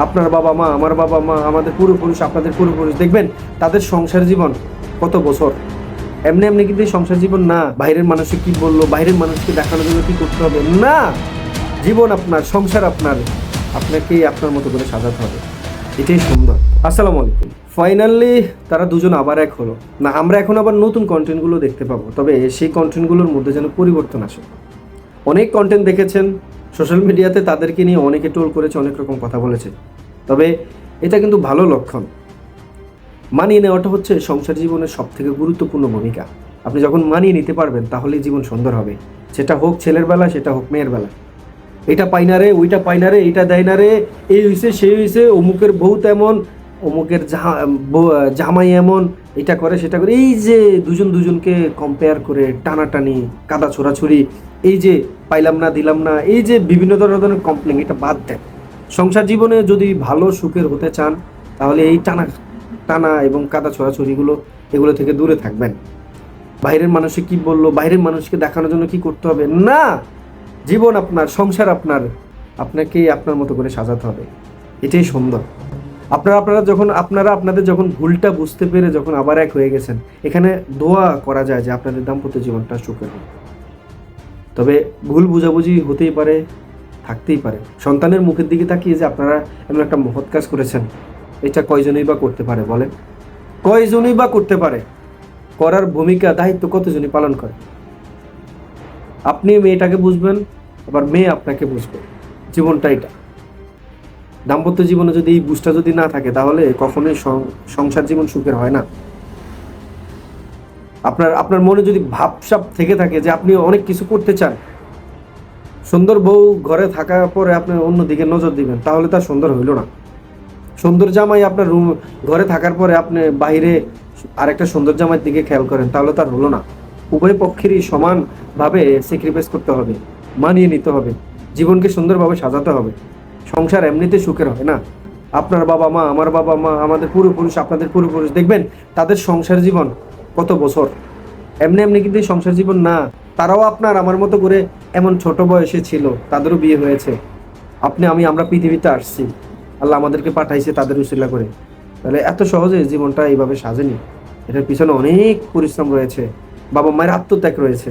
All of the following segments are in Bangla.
আপনার বাবা মা, আমার বাবা মা, আমাদের পূর্বপুরুষ, আপনাদের পূর্বপুরুষ, দেখবেন তাদের সংসার জীবন কত বছর। এমনি এমনি কিন্তু এই সংসার জীবন না, বাইরের মানুষকে কি বললো, বাইরের মানুষকে দেখানোর জন্য কি করতে হবে না, জীবন আপনার, সংসার আপনার, আপনাকেই আপনার মতো করে সাজাতে হবে। এটাই সুন্দর। আসসালামু আলাইকুম। ফাইনালি তারা দুজন আবার এক হলো না, আমরা এখন আবার নতুন কন্টেন্টগুলো দেখতে পাবো, তবে সেই কন্টেন্টগুলোর মধ্যে যেন পরিবর্তন আসে। অনেক কন্টেন্ট দেখেছেন সোশ্যাল মিডিয়াতে, তাদেরকে নিয়ে অনেকে ট্রোল করেছে, অনেক রকম কথা বলেছে, তবে এটা কিন্তু ভালো লক্ষণ। মানিয়ে নেওয়াটা হচ্ছে সংসার জীবনের সব থেকে গুরুত্বপূর্ণ ভূমিকা। আপনি যখন মানিয়ে নিতে পারবেন তাহলেই জীবন সুন্দর হবে, সেটা হোক ছেলের বেলা, সেটা হোক মেয়ের বেলা। এটা পাই না রে, ওইটা পাই না রে, এটা দেয় না রে, এই হইছে সেই হইছে, অমুকের বউ তেমন, অমুকের জামাই এমন, এটা করে সেটা করে, এই যে দুজন দুজনকে কম্পেয়ার করে টানাটানি, কাদা ছোড়াছুরি, এই যে পাইলাম না দিলাম না, এই যে বিভিন্ন ধরনের কমপ্লেন, এটা বাদ দেন। সংসার জীবনে যদি ভালো সুখের হতে চান তাহলে এই টানা টানা এবং কাদা ছোড়াছুরিগুলো, এগুলো থেকে দূরে থাকবেন। বাইরের মানুষে কি বললো, বাইরের মানুষকে দেখানোর জন্য কি করতে হবে না, জীবন আপনার, সংসার আপনার, আপনাকেই আপনার মতো করে সাজাতে হবে। এটাই সুন্দর। আপনারা আপনাদের যখন ভুলটা বুঝতে পেরে যখন আবার এক হয়ে গেছেন, এখানে দোয়া করা যায় যে আপনাদের দাম্পত্য জীবনটা সুখের হোক। তবে ভুল বুঝাবুঝি হতেই পারে, থাকতেই পারে। সন্তানের মুখের দিকে তাকিয়ে যে আপনারা এমন একটা মহৎ কাজ করেছেন, এটা কয়জনই বা করতে পারে বলেন? কয়জনই বা করতে পারে? করার ভূমিকা, দায়িত্ব কতজনই পালন করে? আপনি মেয়েটাকে বুঝবেন, আবার মেয়ে আপনাকে বুঝবে। জীবনটা এটা। দাম্পত্য জীবনে যদি এই বুঝটা যদি না থাকে তাহলে কখনোই সংসার জীবন সুখের হয় না। আপনার মনে যদি ভাবসাব থেকে থাকে যে আপনি অনেক কিছু করতে চান, সুন্দর বউ ঘরে থাকার পরে আপনি অন্যদিকে নজর দিবেন, তাহলে তার সুন্দর হইল না। সুন্দর জামাই আপনার ঘরে থাকার পরে আপনি বাইরে আরেকটা সুন্দর জামাইয়ের দিকে খেয়াল করেন, তাহলে তার হলো না। উভয় পক্ষেরই সমানভাবে স্যাক্রিফাইস করতে হবে, মানিয়ে নিতে হবে, জীবনকে সুন্দরভাবে সাজাতে হবে। সংসার এমনিতে সুখের হয় না। আপনার বাবা মা, আমার বাবা মা, আমাদের পূর্বপুরুষ, আপনাদের পূর্বপুরুষ, দেখবেন তাদের সংসার জীবন কত বছর। এমনি এমনি কিন্তু সংসার জীবন না, তারাও আপনার আমার মতো করে এমন ছোট বয়সে ছিল, তাদেরও বিয়ে হয়েছে। আমরা পৃথিবীতে আসছি, আল্লাহ আমাদেরকে পাঠাইছে তাদের উসিলা করে। তাহলে এত সহজে জীবনটা এইভাবে সাজেনি, এটার পিছনে অনেক পরিশ্রম রয়েছে, বাবা মায়ের আত্মত্যাগ রয়েছে।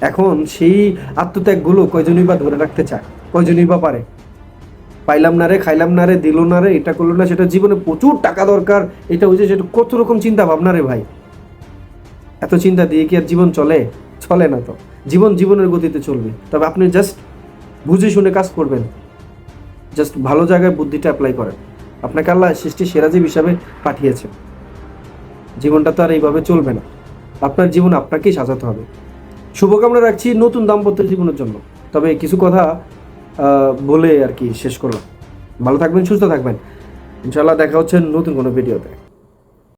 এখন সেই আত্মত্যাগগুলো কয়জনই বা ধরে রাখতে চায়, কয়জনই বা পারে? পাইলাম না রে, খাইলাম না রে, দিল না রে, এটা করলো না, সেটা, জীবনে প্রচুর টাকা দরকার, এটা হয়েছে সেটা, কত রকম চিন্তা ভাবনা রে ভাই। এত চিন্তা দিয়ে কি আর জীবন চলে? চলে না তো। জীবনের গতিতে চলবে, তবে আপনি জাস্ট বুঝে শুনে কাজ করবেন, জাস্ট ভালো জায়গায় বুদ্ধিটা অ্যাপ্লাই করেন। আপনাকে আল্লাহ সৃষ্টি সেরা জীব হিসাবে পাঠিয়েছে। জীবনটা তো আর এইভাবে চলবে না, আপনার জীবন আপনাকেই সাজাতে হবে। শুভকামনা রাখছি নতুন দাম্পত্য জীবনের জন্য। তবে কিছু কথা বলে আর কি শেষ করলাম। ভালো থাকবেন, সুস্থ থাকবেন, ইনশাআল্লাহ দেখা হচ্ছে নতুন কোনো ভিডিওতে।